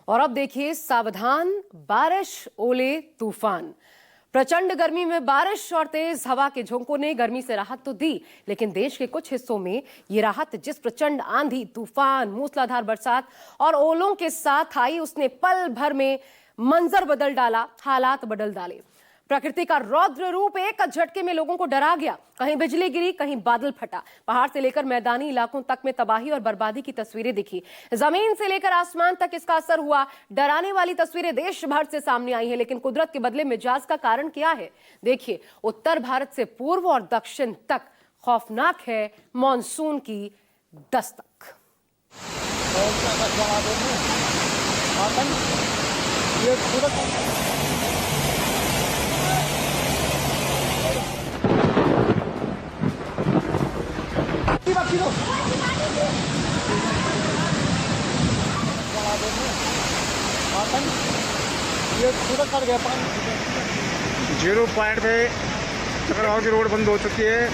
और अब देखिए सावधान, बारिश, ओले, तूफान। प्रचंड गर्मी में बारिश और तेज हवा के झोंकों ने गर्मी से राहत तो दी, लेकिन देश के कुछ हिस्सों में ये राहत जिस प्रचंड आंधी, तूफान, मूसलाधार बरसात और ओलों के साथ आई, उसने पल भर में मंजर बदल डाला, हालात बदल डाले। प्रकृति का रौद्र रूप एक झटके में लोगों को डरा गया। कहीं बिजली गिरी, कहीं बादल फटा। पहाड़ से लेकर मैदानी इलाकों तक में तबाही और बर्बादी की तस्वीरें दिखी। जमीन से लेकर आसमान तक इसका असर हुआ। डराने वाली तस्वीरें देश भर से सामने आई हैं, लेकिन कुदरत के बदले मिजाज का कारण क्या है? देखिए, उत्तर भारत से पूर्व और दक्षिण तक खौफनाक है मॉनसून की दस्तक। ये पूरा कर गया पानी। 0 पॉइंट पे चक्रवात की रोड बंद हो चुकी है।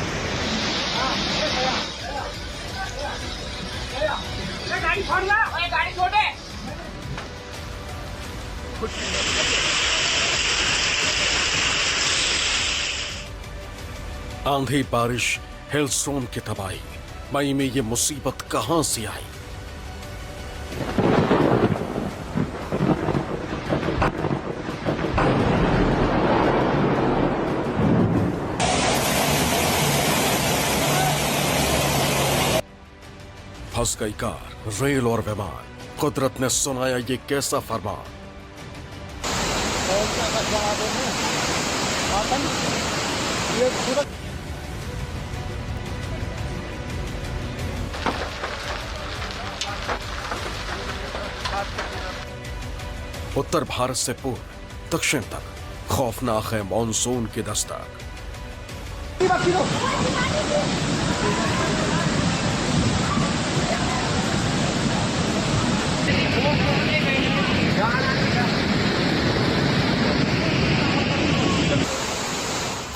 गाड़ी छोड़ ना, गाड़ी छोड़े। आंधी, बारिश, हेलस्टोर्म की तबाही। मई में ये मुसीबत कहां से आई? फंस गई कार, रेल और विमान। कुदरत ने सुनाया ये कैसा फरमान। उत्तर भारत से पूर्व दक्षिण तक खौफनाक है मॉनसून की दस्तक।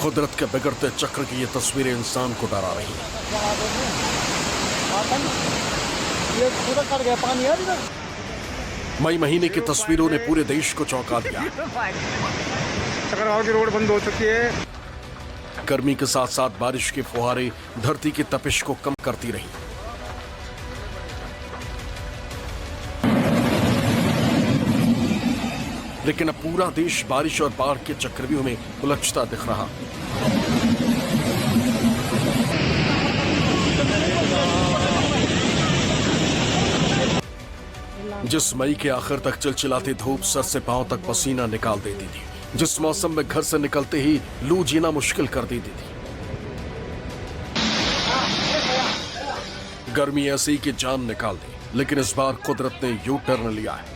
कुदरत के बिगड़ते चक्र की ये तस्वीरें इंसान को डरा रही हैं। ये पूरा कर गया पानी है। मई महीने की तस्वीरों ने पूरे देश को चौंका दिया। चक्रवात की रोड बंद हो चुकी है। गर्मी के साथ साथ बारिश की फुहारें धरती की तपिश को कम करती रही। लेकिन अब पूरा देश बारिश और बाढ़ के चक्रव्यूह में उलझता दिख रहा। जिस मई के आखिर तक चिलचिलाती धूप सर से पांव तक पसीना निकाल देती थी, जिस मौसम में घर से निकलते ही लू जीना मुश्किल कर देती थी, गर्मी ऐसी की जान निकाल दी। लेकिन इस बार कुदरत ने यू टर्न लिया है।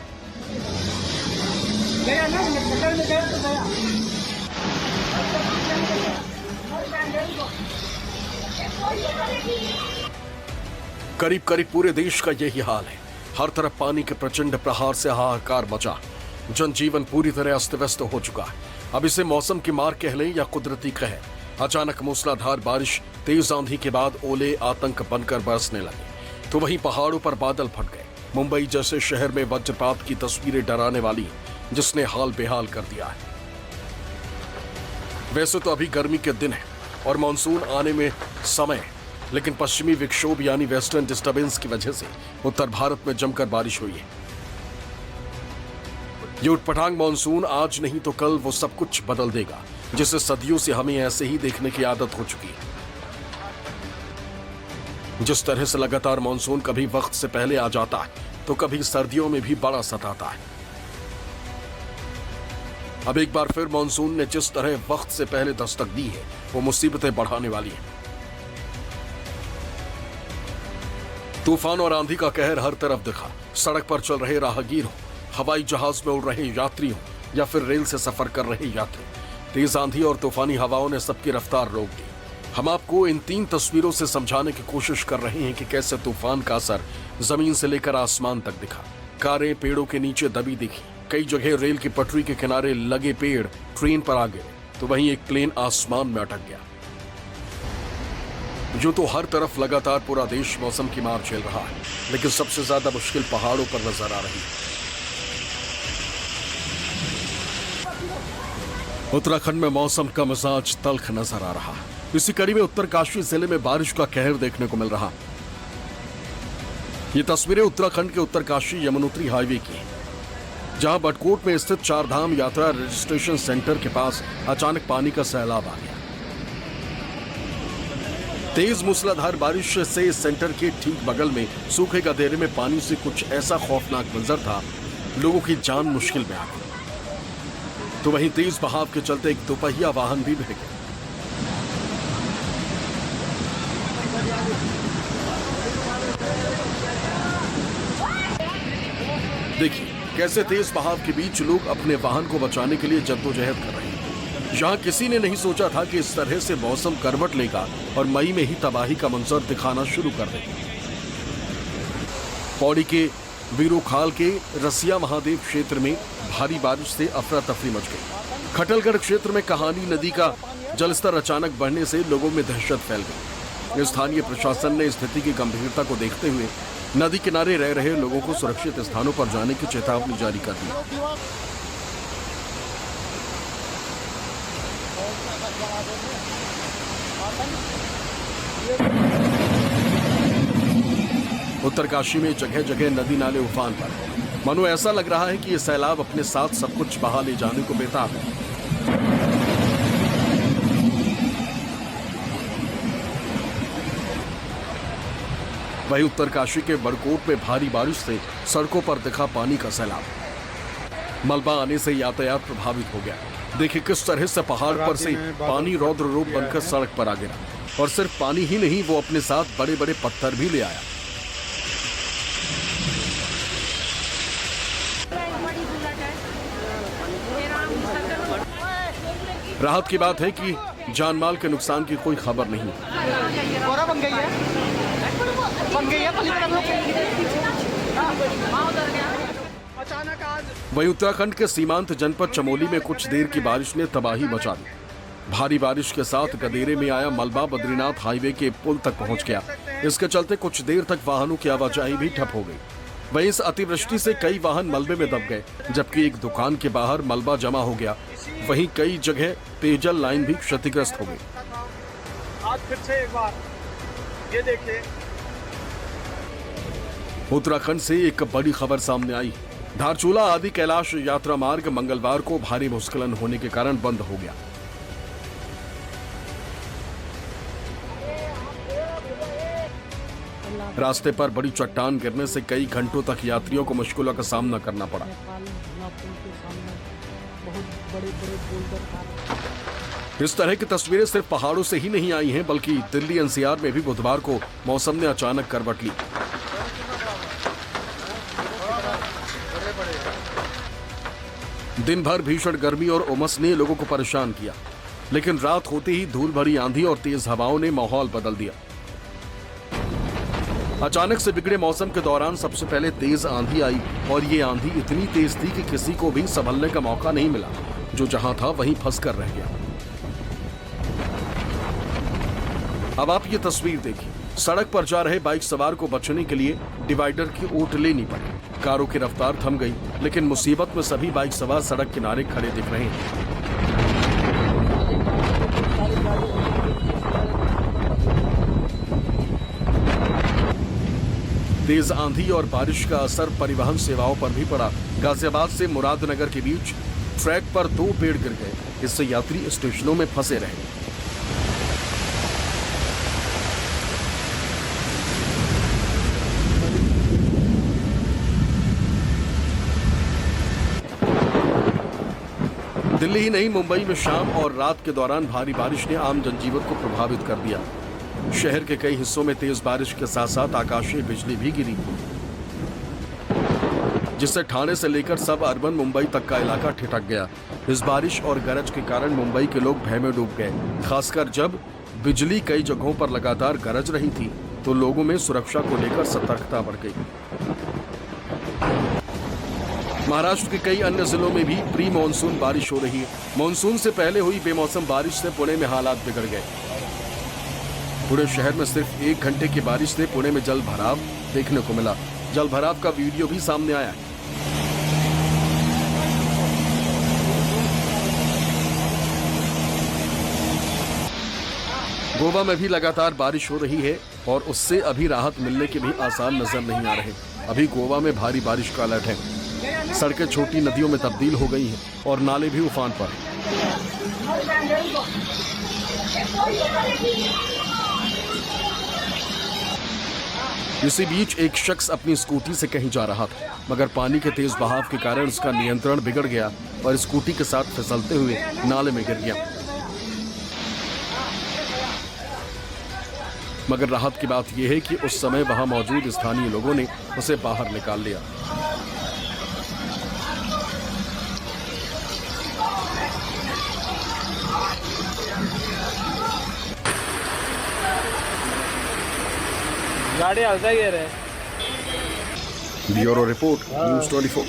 करीब करीब पूरे देश का यही हाल है। हर तरफ पानी के प्रचंड प्रहार से हाहाकार मचा। जनजीवन पूरी तरह अस्त व्यस्त हो चुका है। अब इसे मौसम की मार कह लें या कुदरती कहर। अचानक मूसलाधार बारिश, तेज आंधी के बाद ओले आतंक बनकर बरसने लगे, तो वहीं पहाड़ों पर बादल फट गए। मुंबई जैसे शहर में वज्रपात की तस्वीरें डराने वाली हैं, जिसने हाल बेहाल कर दिया है। वैसे तो अभी गर्मी के दिन है और मानसून आने में समय है, लेकिन पश्चिमी विक्षोभ यानी वेस्टर्न डिस्टर्बेंस की वजह से उत्तर भारत में जमकर बारिश हुई है। ये उटपटांग मानसून आज नहीं तो कल वो सब कुछ बदल देगा, जिसे सदियों से हमें ऐसे ही देखने की आदत हो चुकी है। जिस तरह से लगातार मानसून कभी वक्त से पहले आ जाता है, तो कभी सर्दियों में भी बड़ा सताता है। अब एक बार फिर मानसून ने जिस तरह वक्त से पहले दस्तक दी है, वो मुसीबतें बढ़ाने वाली है। तूफान और आंधी का कहर हर तरफ दिखा। सड़क पर चल रहे राहगीर हो, हवाई जहाज में उड़ रहे यात्री हो, या फिर रेल से सफर कर रहे यात्री, तेज आंधी और तूफानी हवाओं ने सबकी रफ्तार रोक दी। हम आपको इन 3 तस्वीरों से समझाने की कोशिश कर रहे हैं कि कैसे तूफान का असर जमीन से लेकर आसमान तक दिखा। कारें पेड़ों के नीचे दबी दिखी। कई जगह रेल की पटरी के किनारे लगे पेड़ ट्रेन पर आ गए, तो वहीं एक प्लेन आसमान में अटक गया। यूं तो हर तरफ लगातार पूरा देश मौसम की मार झेल रहा है, लेकिन सबसे ज्यादा मुश्किल पहाड़ों पर नजर आ रही है। उत्तराखंड में मौसम का मिजाज तल्ख नजर आ रहा है। इसी कड़ी में उत्तरकाशी जिले में बारिश का कहर देखने को मिल रहा। ये तस्वीरें उत्तराखंड के उत्तरकाशी यमुनोत्री हाईवे की हैं, जहां बटकोट में स्थित चारधाम यात्रा रजिस्ट्रेशन सेंटर के पास अचानक पानी का सैलाब आ गया। तेज मूसलाधार बारिश से इस सेंटर के ठीक बगल में सूखे गधेरे में पानी से कुछ ऐसा खौफनाक मंजर था, लोगों की जान मुश्किल में आ गई। तो वहीं तेज बहाव के चलते एक दोपहिया वाहन भी बह गया। देखिए कैसे तेज बहाव के बीच लोग अपने वाहन को बचाने के लिए जद्दोजहद कर रहे हैं। यहां किसी ने नहीं सोचा था कि इस तरह से मौसम करवट लेगा और मई में ही तबाही का मंजर दिखाना शुरू कर देगा। पौड़ी के वीरोखाल के रसिया महादेव क्षेत्र में भारी बारिश से अफरा तफरी मच गई। खटलगढ़ क्षेत्र में कहानी नदी का जलस्तर अचानक बढ़ने से लोगों में दहशत फैल गई। स्थानीय प्रशासन ने स्थिति की गंभीरता को देखते हुए नदी किनारे रह रहे लोगों को सुरक्षित स्थानों पर जाने की चेतावनी जारी कर दी। उत्तरकाशी में जगह जगह नदी नाले उफान पर, मानो ऐसा लग रहा है कि यह सैलाब अपने साथ सब कुछ बहा ले जाने को बेताब है। वहीं उत्तरकाशी के बड़कोट में भारी बारिश से सड़कों पर दिखा पानी का सैलाब। मलबा आने से यातायात प्रभावित हो गया। देखिए किस तरह से पहाड़ पर से पानी रौद्र रूप बनकर सड़क पर आ गिरा, और सिर्फ पानी ही नहीं, वो अपने साथ बड़े बड़े पत्थर भी ले आया। राहत की बात है कि जानमाल के नुकसान की कोई खबर नहीं। वहीं उत्तराखंड के सीमांत जनपद चमोली में कुछ देर की बारिश ने तबाही मचा दी। भारी बारिश के साथ गदेरे में आया मलबा बद्रीनाथ हाईवे के पुल तक पहुंच गया। इसके चलते कुछ देर तक वाहनों की आवाजाही भी ठप हो गई। वहीं इस अतिवृष्टि से कई वाहन मलबे में दब गए, जबकि एक दुकान के बाहर मलबा जमा हो गया। वहीं कई जगह पेयजल लाइन भी क्षतिग्रस्त हो गई। आज फिर से एक बार ये देखिए, उत्तराखंड से एक बड़ी खबर सामने आई। धारचूला आदि कैलाश यात्रा मार्ग मंगलवार को भारी भूस्खलन होने के कारण बंद हो गया। रास्ते पर बड़ी चट्टान गिरने से कई घंटों तक यात्रियों को मुश्किलों का सामना करना पड़ा। इस तरह की तस्वीरें सिर्फ पहाड़ों से ही नहीं आई हैं, बल्कि दिल्ली एनसीआर में भी बुधवार को मौसम ने अचानक करवट ली। दिन भर भीषण गर्मी और उमस ने लोगों को परेशान किया, लेकिन रात होते ही धूल भरी आंधी और तेज हवाओं ने माहौल बदल दिया। अचानक से बिगड़े मौसम के दौरान सबसे पहले तेज आंधी आई, और ये आंधी इतनी तेज थी कि किसी को भी संभलने का मौका नहीं मिला। जो जहां था वहीं फंसकर रह गया। अब आप ये तस्वीर देखिए। सड़क पर जा रहे बाइक सवार को बचने के लिए डिवाइडर की ओट लेनी पड़ी। कारों की रफ्तार थम गई, लेकिन मुसीबत में सभी बाइक सवार सड़क किनारे खड़े दिख रहे हैं। तेज आंधी और बारिश का असर परिवहन सेवाओं पर भी पड़ा। गाजियाबाद से मुरादनगर के बीच ट्रैक पर 2 पेड़ गिर गए, इससे यात्री स्टेशनों में फंसे रहे। दिल्ली ही नहीं, मुंबई में शाम और रात के दौरान भारी बारिश ने आम जनजीवन को प्रभावित कर दिया। शहर के कई हिस्सों में तेज बारिश के साथ साथ आकाशीय बिजली भी गिरी, जिससे ठाणे से लेकर सब अर्बन मुंबई तक का इलाका ठिठक गया। इस बारिश और गरज के कारण मुंबई के लोग भय में डूब गए। खासकर जब बिजली कई जगहों पर लगातार गरज रही थी, तो लोगों में सुरक्षा को लेकर सतर्कता बढ़ गई। महाराष्ट्र के कई अन्य जिलों में भी प्री मानसून बारिश हो रही है। मानसून से पहले हुई बेमौसम बारिश से पुणे में हालात बिगड़ गए। पुणे शहर में सिर्फ 1 घंटे की बारिश से पुणे में जल भराव देखने को मिला। जल भराव का वीडियो भी सामने आया। गोवा में भी लगातार बारिश हो रही है और उससे अभी राहत मिलने के भी आसार नजर नहीं आ रहे। अभी गोवा में भारी बारिश का अलर्ट है। सड़कें छोटी नदियों में तब्दील हो गई हैं और नाले भी उफान पर। इसी बीच एक शख्स अपनी स्कूटी से कहीं जा रहा था, मगर पानी के तेज बहाव के कारण उसका नियंत्रण बिगड़ गया और स्कूटी के साथ फिसलते हुए नाले में गिर गया। मगर राहत की बात यह है कि उस समय वहां मौजूद स्थानीय लोगों ने उसे बाहर निकाल लिया। गाड़ी हल्का ही है रे। Bureau report, news 24।